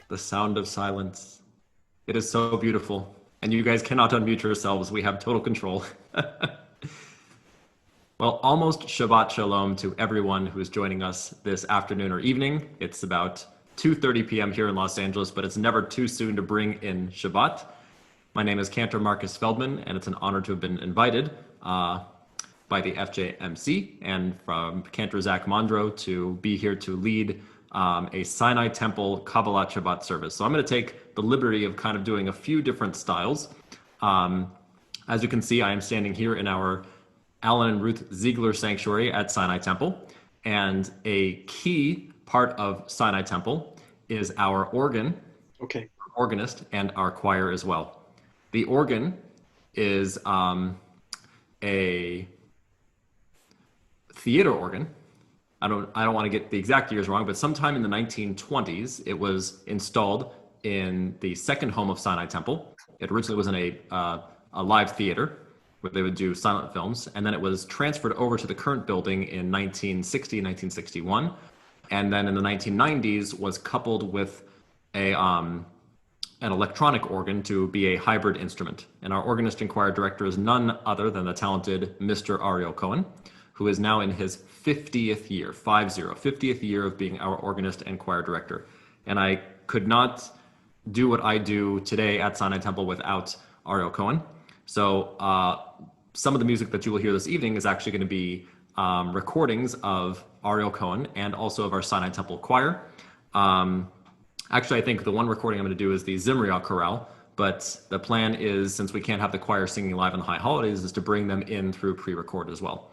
The sound of silence. It is so beautiful. And you guys cannot unmute yourselves. We have total control. Well, almost Shabbat Shalom to everyone who is joining us this afternoon or evening. It's about 2:30 p.m. here in Los Angeles, but it's never too soon to bring in Shabbat. My name is Cantor Marcus Feldman, and it's an honor to have been invited by the FJMC and from Cantor Zach Mondro to be here to lead a Sinai Temple Kabbalat Shabbat service. So I'm going to take the liberty of kind of doing a few different styles. As you can see, I am standing here in our Alan and Ruth Ziegler Sanctuary at Sinai Temple. And a key part of Sinai Temple is our organ, organist, and our choir as well. The organ is a theater organ. I don't want to get the exact years wrong, but sometime in the 1920s, it was installed in the second home of Sinai Temple. It originally was in a live theater where they would do silent films, and then it was transferred over to the current building in 1960, 1961, and then in the 1990s was coupled with an electronic organ to be a hybrid instrument. And our organist and choir director is none other than the talented Mr. Ariel Cohen, who is now in his 50th year, 50th year of being our organist and choir director. And I could not do what I do today at Sinai Temple without Ariel Cohen. So some of the music that you will hear this evening is actually going to be recordings of Ariel Cohen and also of our Sinai Temple choir. Actually, I think the one recording I'm going to do is the Zimriah chorale, but the plan is, since we can't have the choir singing live on the high holidays, is to bring them in through pre-record as well.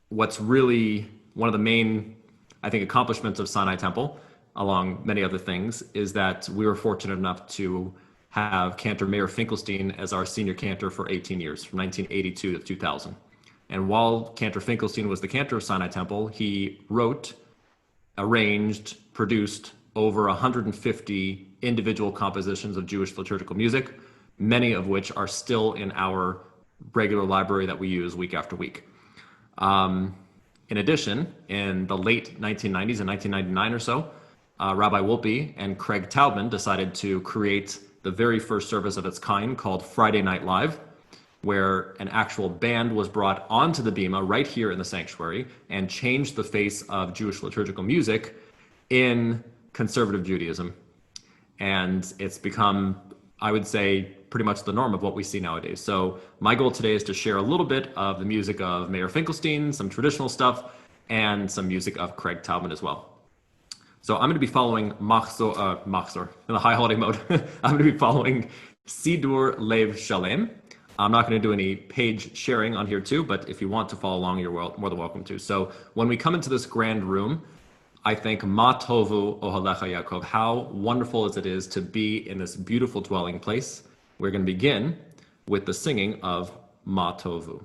What's really one of the main, I think, accomplishments of Sinai Temple, along many other things, is that we were fortunate enough to have Cantor Mayor Finkelstein as our senior cantor for 18 years, from 1982 to 2000. And while Cantor Finkelstein was the cantor of Sinai Temple, he wrote, arranged, produced over 150 individual compositions of Jewish liturgical music, many of which are still in our regular library that we use week after week. In addition, in the late 1990s and 1999 or so, Rabbi Wolpe and Craig Taubman decided to create the very first service of its kind called Friday Night Live, where an actual band was brought onto the bima right here in the sanctuary and changed the face of Jewish liturgical music in conservative Judaism. And it's become, I would say, pretty much the norm of what we see nowadays. So my goal today is to share a little bit of the music of Mayor Finkelstein, some traditional stuff, and some music of Craig Taubman as well. So I'm going to be following Machzor in the high holiday mode. I'm going to be following Sidur Lev Shalem. I'm not going to do any page sharing on here too, but if you want to follow along, you're more than welcome to. So when we come into this grand room, I think Ma Tovu Ohalecha Yaakov, how wonderful as it is to be in this beautiful dwelling place. We're going to begin with the singing of Ma Tovu.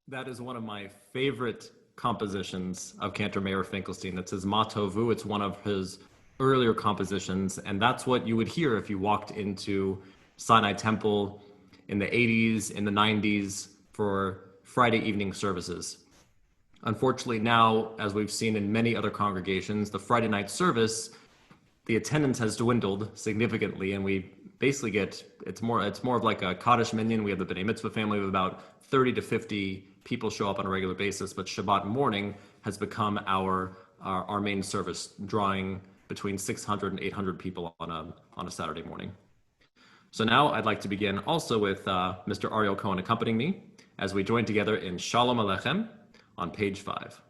That is one of my favorite compositions of Cantor Mayer Finkelstein. That's his Ma Tovu. It's one of his earlier compositions, and that's what you would hear if you walked into Sinai Temple in the 80s, in the 90s for Friday evening services. Unfortunately, now, as we've seen in many other congregations, the Friday night service, the attendance has dwindled significantly, and we basically get, it's more of like a Kaddish minyan. We have the B'nai Mitzvah family with about 30 to 50 people show up on a regular basis, but Shabbat morning has become our main service, drawing between 600 and 800 people on a Saturday morning. So now I'd like to begin also with Mr. Ariel Cohen accompanying me as we join together in Shalom Aleichem on page 5.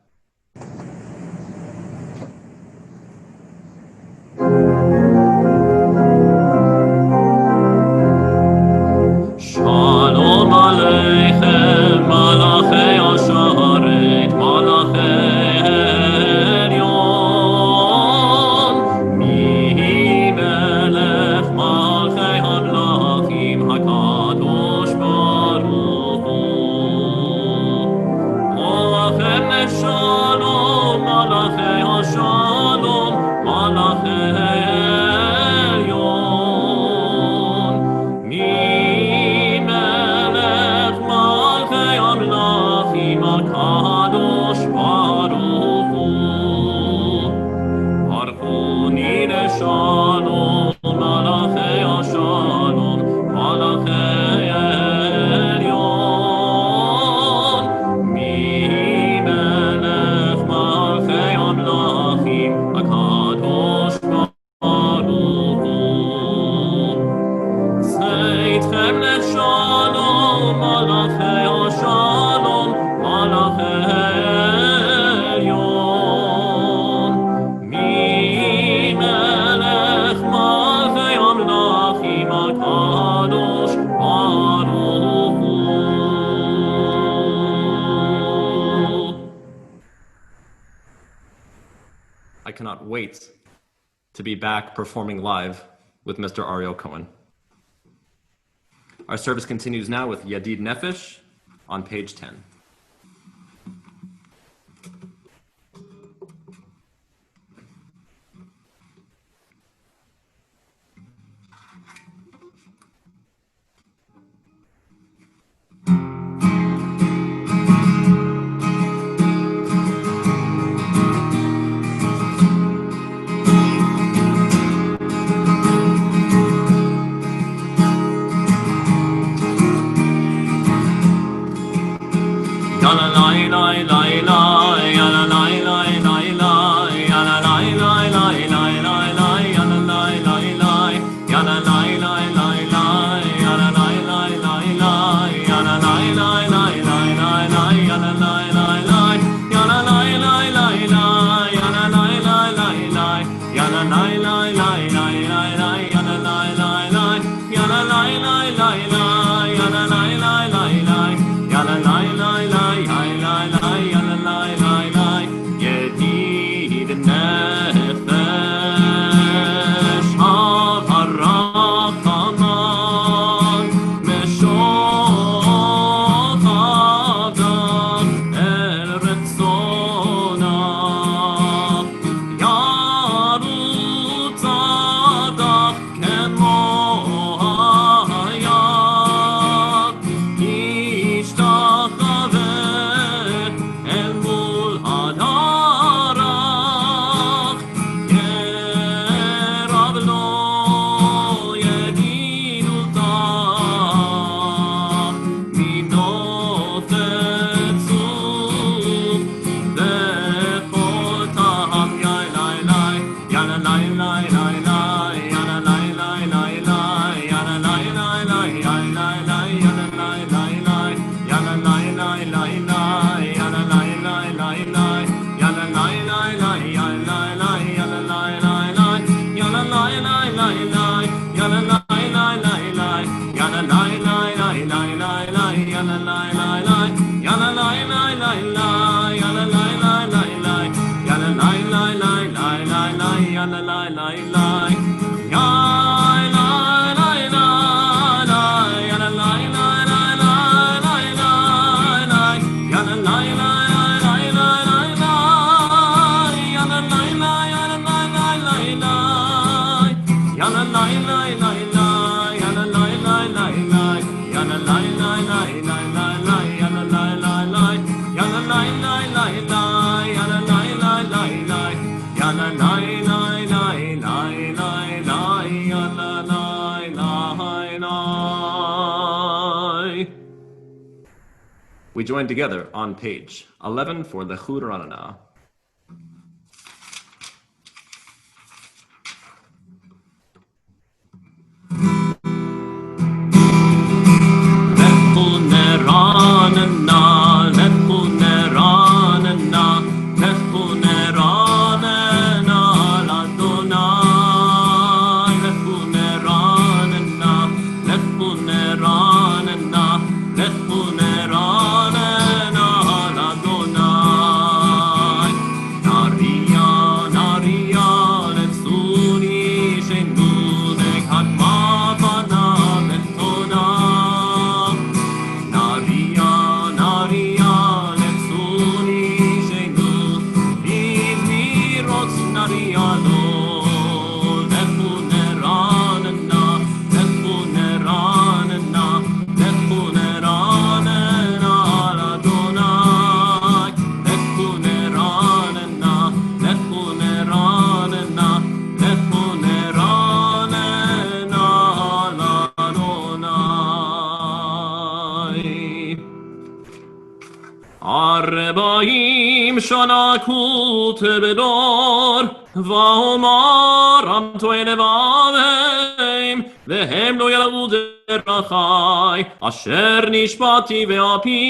Shalom Aleichem, Malachei Asharet, Malachei Elyon, Mihi Melech Malchei Hamlachim, HaKadosh Baruch Hu. Malachem Shalom, Malachei Ashalom, Malachei Elyon, Mihi Melech Malchei Hamlachim, HaKadosh Baruch Hu. Archoni Shalom, Malachei Ashalom, Malachei Elyon, Mihi Melech Malchei Hamlachim, HaKadosh Baruch Hu. Seitchem leshalom, Malachei Ashalom, Malachei Elyon, Mihi Melech Malchei Hamlachim, HaKadosh Baruch Hu. I cannot wait to be back performing live with Mr. Ariel Cohen. Our service continues now with Yadid Nefesh on page 10. We join together on page 11 for the Chur Ranana. Arbaim shana kut bedor va'omar am to'ene v'avim vehem lo yalavu derachai asher nishpati ve'api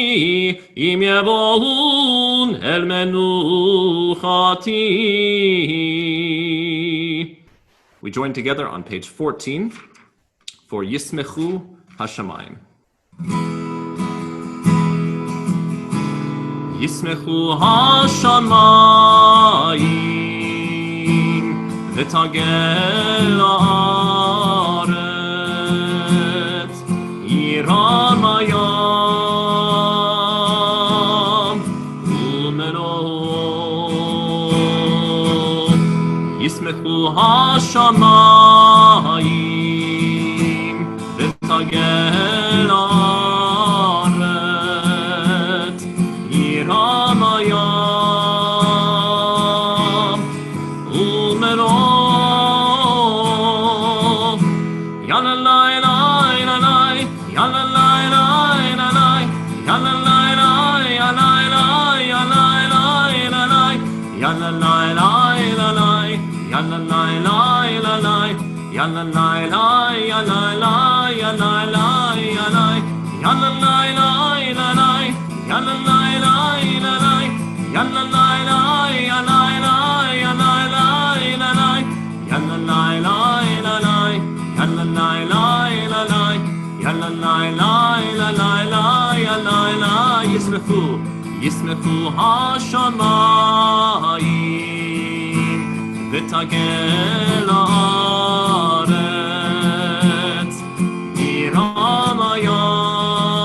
im yevohun el menuchati. We join together on page 14 for Yismechu Hashamayim. Yismechu hashamayim v'tagel haaretz yiram hayam u'melo. Yismechu hashamayim v'tagel haaretz Ramayam Umero Yana lai lai lai Yana lai lai lai Yana lai lai lai Yana lai lai Yana lai lai lai Yana lai lai lai Yana lai lai Yana lai Yana lai lai Yana lai lai lai Yana lai lai lai Yana lai lai lai Yana lai lai Yana lai lai lai Yana lai lai lai Yana lai lai lai Yana lai Yismechu hashamayim v'tagel haaretz yiram hayam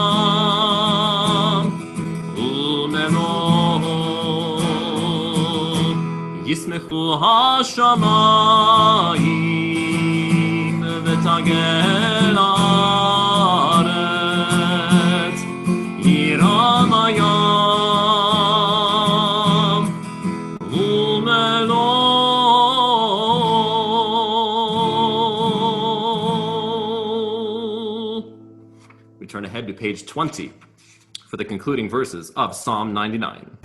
Yismechu hashamayim v'tagel haaretz yiram hayam u'melo. We turn ahead to page 20 for the concluding verses of Psalm 99.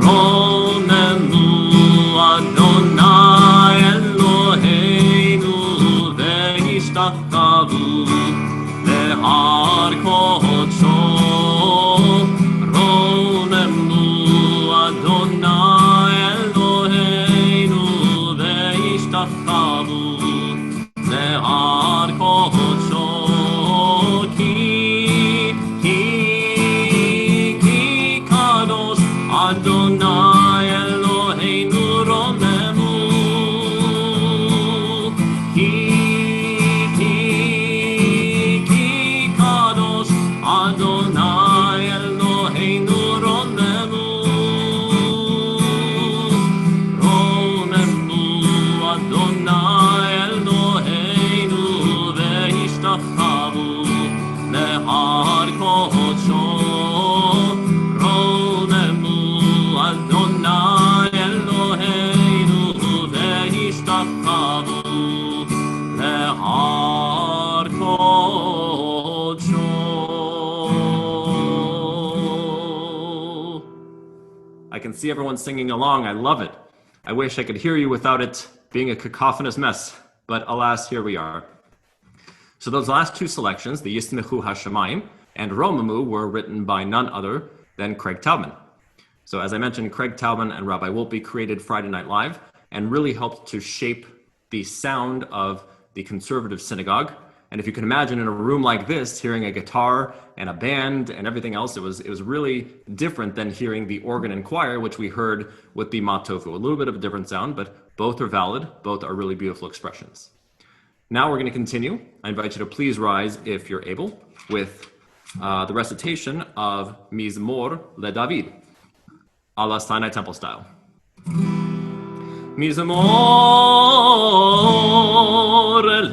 Romemu Adonai Eloheinu ve'ishtachkavu lehar kodsho. Romemu Adonai Eloheinu ve'ishtachkavu lehar kodsho. השתחוו להר קודשו רוממו אדוני אלוהינו והשתחוו להר קודשו. I can see everyone singing along. I love it. I wish I could hear you without it being a cacophonous mess, but alas, here we are. So those last two selections, the Yismechu Hashemayim and Romamu, were written by none other than Craig Taubman. So as I mentioned, Craig Taubman and Rabbi Wolpe created Friday Night Live and really helped to shape the sound of the conservative synagogue. And if you can imagine in a room like this, hearing a guitar and a band and everything else, it was really different than hearing the organ and choir, which we heard with the Matofu. A little bit of a different sound, but both are valid. Both are really beautiful expressions. Now we're going to continue. I invite you to please rise, if you're able, with the recitation of Mizmor LeDavid, a la Sinai Temple style. Mizmor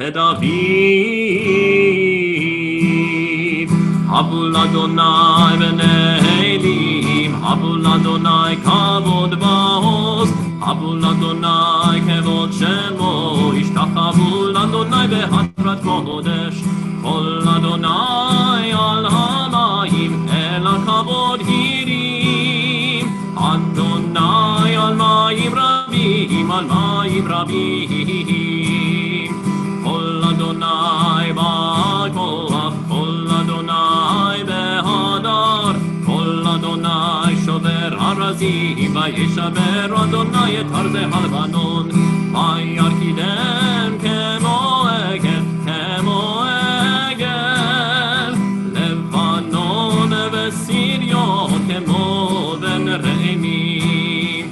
LeDavid, Habu l'Adonai b'nei Elim, Habu l'Adonai kavod ba'oz, Habu l'Adonai kevod shemo, Ishtachavu l'Adonai behatrat kodesh, Kol Adonai al hamayim, el hakavod hirim, Adonai al mayim rabim, al mayim rabim, Kol Adonai ba'koach, Kol Adonai behadar, Kol Adonai shover harazim, vayeshaber Adonai et harze halvanon, vayarkidem kemo egel, Levanon v'Siryo kemo ben re'imim,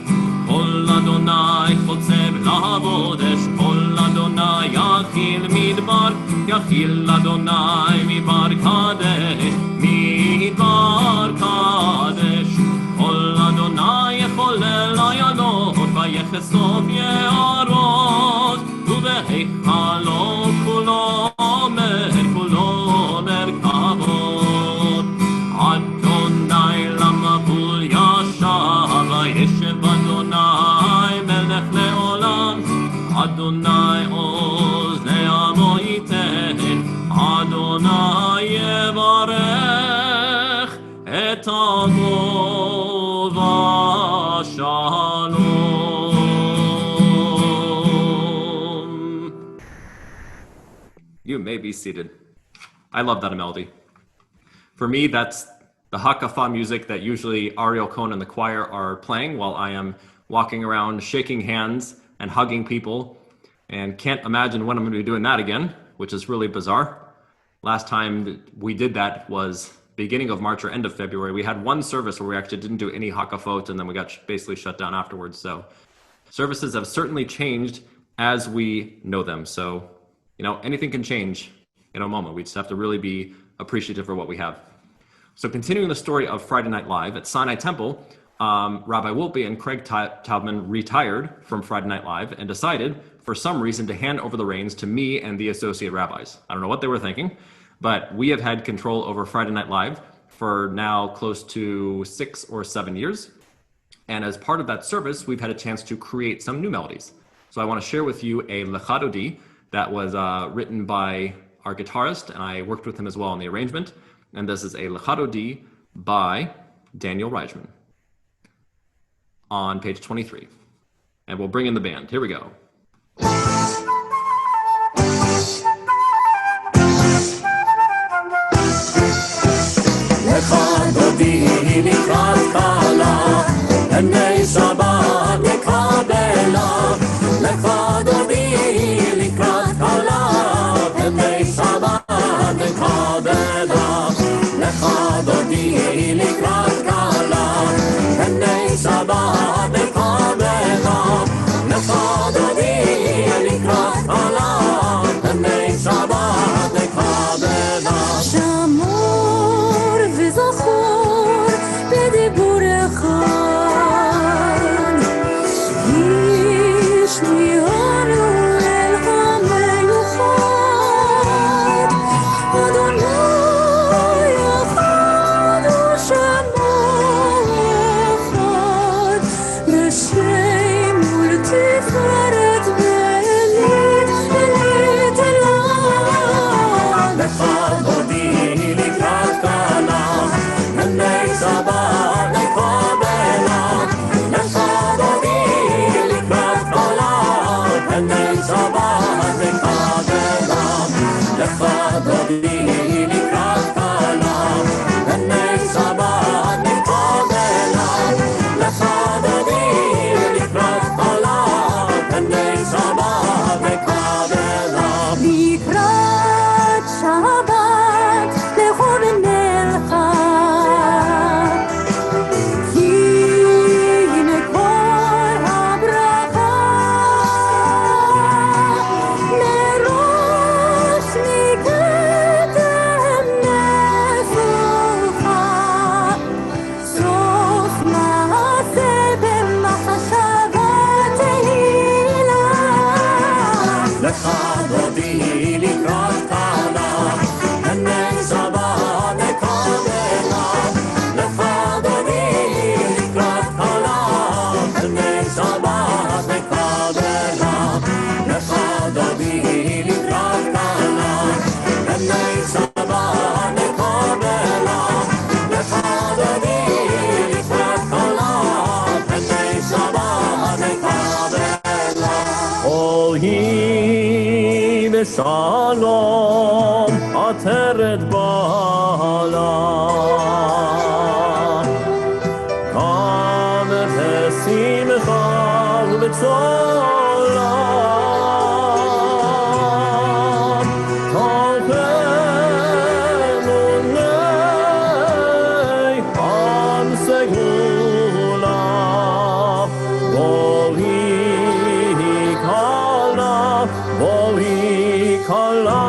Kol Adonai chotzev la'avodesh, Kol Adonai yachil midbar, yachil Adonai midbar kadesh, midbar kadesh, Kol Adonai yecholel ayalot, vayechesov ye'arot, uve'echalo kulo mer, kulo merkavot, Adonai lamavul yashav, vayeshev Adonai melech le'olam, Adonai oz le'amo yiten, Adonai yevarech et amo v'shalom. You may be seated. I love that melody. For me, that's the hakafa music that usually Ariel Cohn and the choir are playing while I am walking around shaking hands and hugging people, and can't imagine when I'm going to be doing that again, which is really bizarre. Last time we did that was beginning of March or end of February. We had one service where we actually didn't do any hakafot, and then we got basically shut down afterwards. So services have certainly changed as we know them. So, anything can change in a moment. We just have to really be appreciative for what we have. So continuing the story of Friday Night Live, at Sinai Temple, Rabbi Wolpe and Craig Taubman retired from Friday Night Live and decided, for some reason, to hand over the reins to me and the associate rabbis. I don't know what they were thinking, but we have had control over Friday Night Live for now close to 6 or 7 years. And as part of that service, we've had a chance to create some new melodies. So I want to share with you a lechadodi that was written by our guitarist, and I worked with him as well on the arrangement. And this is a lechadodi by Daniel Reichman on page 23. And we'll bring in the band. Here we go. Lechadodi likrat kala, b'nei Shabbat nekabela. Lechadodi likrat kala, b'nei Shabbat nekabela. Lechadodi likrat kala, b'nei Shabbat nekabela. Lechadodi likrat kala, b'nei Shabbat nekabela. שמור וזכור בדיבורי שלום עטרת בעלה כאמר תשמחה ובצולה תלכנו נאי עם סגולה בואי קלה בואי קלה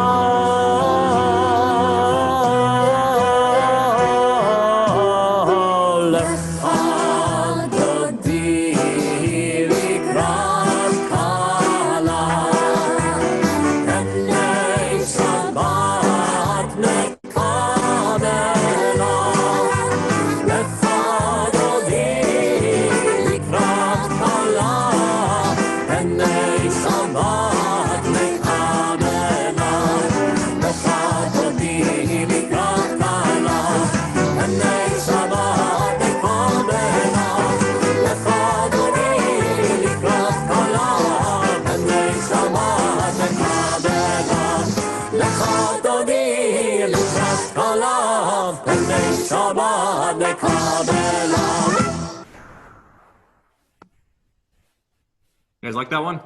You guys like that one?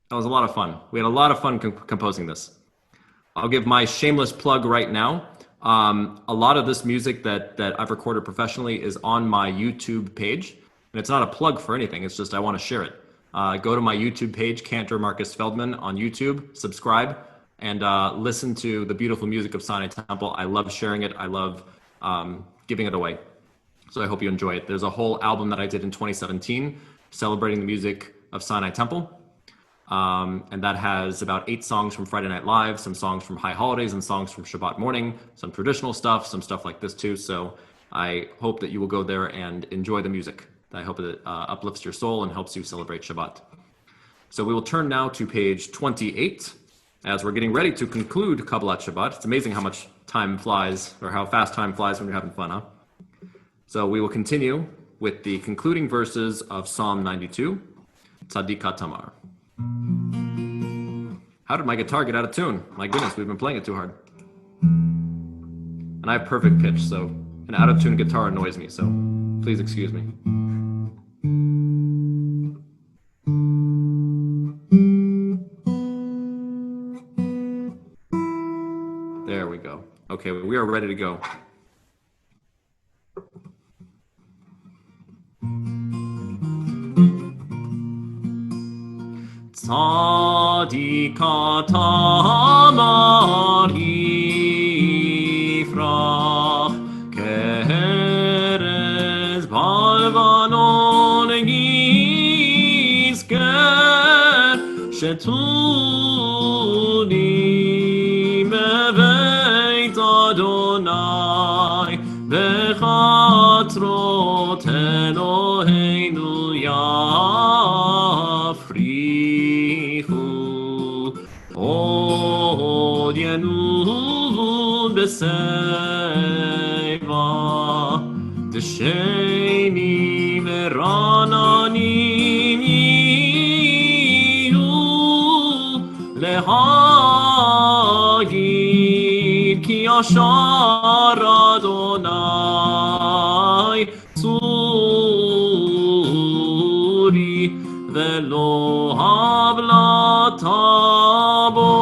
That was a lot of fun. We had a lot of fun composing this. I'll give my shameless plug right now. A lot of this music that I've recorded professionally is on my YouTube page. And it's not a plug for anything. It's just I want to share it. Go to my YouTube page, Cantor Marcus Feldman on YouTube, subscribe, and listen to the beautiful music of Sinai Temple. I love sharing it. I love giving it away. So I hope you enjoy it. There's a whole album that I did in 2017 celebrating the music of Sinai Temple. And that has about 8 songs from Friday Night Live, some songs from High Holidays, and songs from Shabbat Morning, some traditional stuff, some stuff like this too. So I hope that you will go there and enjoy the music. I hope it uplifts your soul and helps you celebrate Shabbat. So we will turn now to page 28 as we're getting ready to conclude Kabbalat Shabbat. It's amazing how much time flies, or how fast time flies when you're having fun, huh? So we will continue with the concluding verses of Psalm 92, Tzadika Tamar. How did my guitar get out of tune? My goodness, we've been playing it too hard. And I have perfect pitch, so an out of tune guitar annoys me, so please excuse me. There we go. Okay, we are ready to go. Tzadika Tamar yifrach ke'erez b'Lebanon yizker shetuni bebeit Adonai bechatrot Eloheinu yafrichu od yenun b'seva d'shenim rananim yiyu lehagid ki yashar Adonai suri velo havlatabo.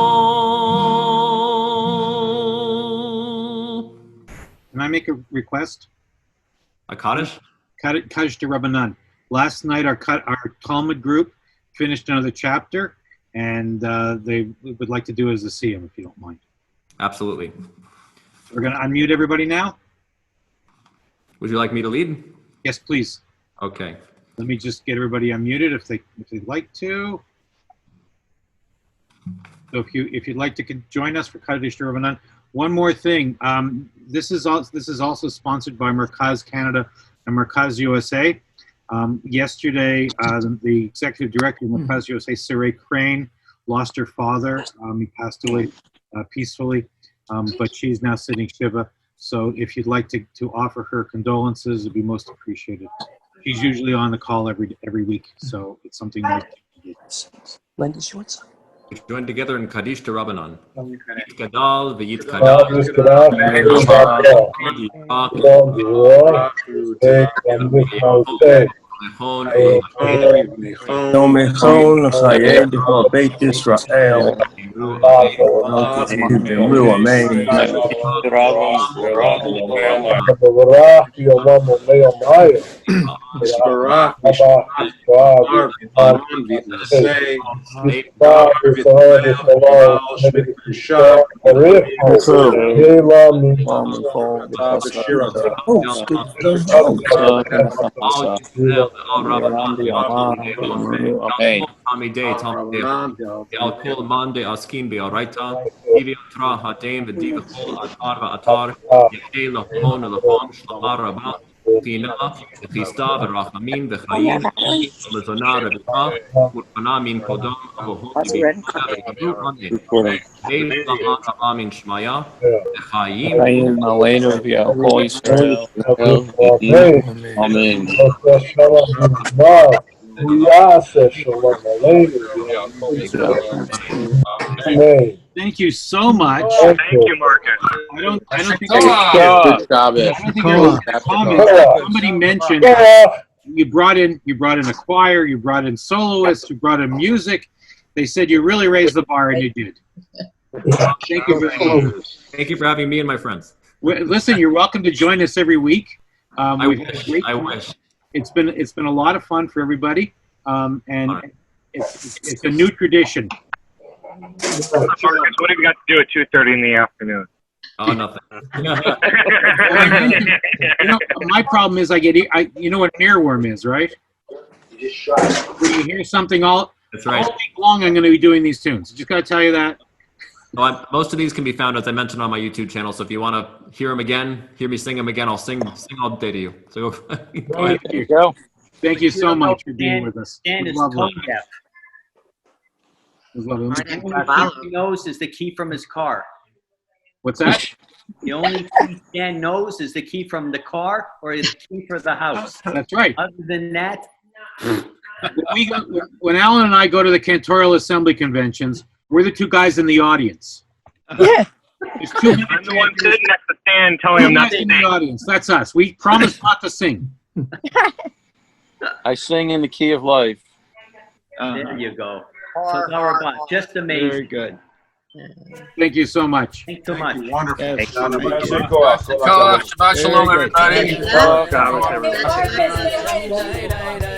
can I make a request? A Kaddish? Kiddush de Rabbanan. Last night, our Talmud group finished another chapter, and they would like to do it as a siyum, if you don't mind. Absolutely. We're going to unmute everybody now. Would you like me to lead? Yes, please. Okay. Let me just get everybody unmuted if they'd like to. So if you'd like to join us for Kiddush de Rabbanan. One more thing. This is also sponsored by Merkaz Canada and Merkaz USA. Yesterday, the executive director of Merkaz USA, Sarai Crane, lost her father. He passed away peacefully, but she's now sitting Shiva. So if you'd like to offer her condolences, it'd be most appreciated. She's usually on the call every week, so it's something nice to do. When does she want? We join together in Kiddush de Rabbanan. Yit Gadal v'Yit Gadal. יום אחד לחיי בית ישראל. אמרו אמן. פינה, וחיסתה ורחמים וחיים, ולזונה רבחה, ורפנה מן קודם, אבוהו תביטה ותביאו אמן. היל רעה רעה מן שמיה, וחיים. חיים עלינו ועל כל ישראל. אמן. Thank you so much. Thank you, Marcus. I don't think Good job. I was a comment. Somebody mentioned you brought in a choir, you brought in soloists, you brought in music. They said you really raised the bar, and you did. Thank you very much. Thank you for having me and my friends. Listen, you're welcome to join us every week. I wish. It's been a lot of fun for everybody, and it's a new tradition. Marcus, what have you got to do at 2:30 in the afternoon? Oh, nothing. My problem is you know what an earworm is, right? When you hear something That's right. all week long, I'm going to be doing these tunes. Just got to tell you that. Well, most of these can be found, as I mentioned, on my YouTube channel. So if you want to hear them again, hear me sing them again, I'll sing all day to you. So go ahead. Thank you so much for being with us. Dan is Lovely. tone deaf. The only key he knows is the key from his car. What's that? The only key Dan knows is the key from the car or the key for the house. That's right. Other than that, when Alan and I go to the Cantorial Assembly conventions, we're the two guys in the audience. Yeah. There's two I'm the one sitting next to Stan telling him not to in the sing. audience. That's us. We promise not to sing. I sing in the key of life. there you go. So Darabah, just amazing. Very good. Thank you so much. Thanks so much. Wonderful. Yes. Shabbat shalom, everybody. Shabbat shalom, everybody.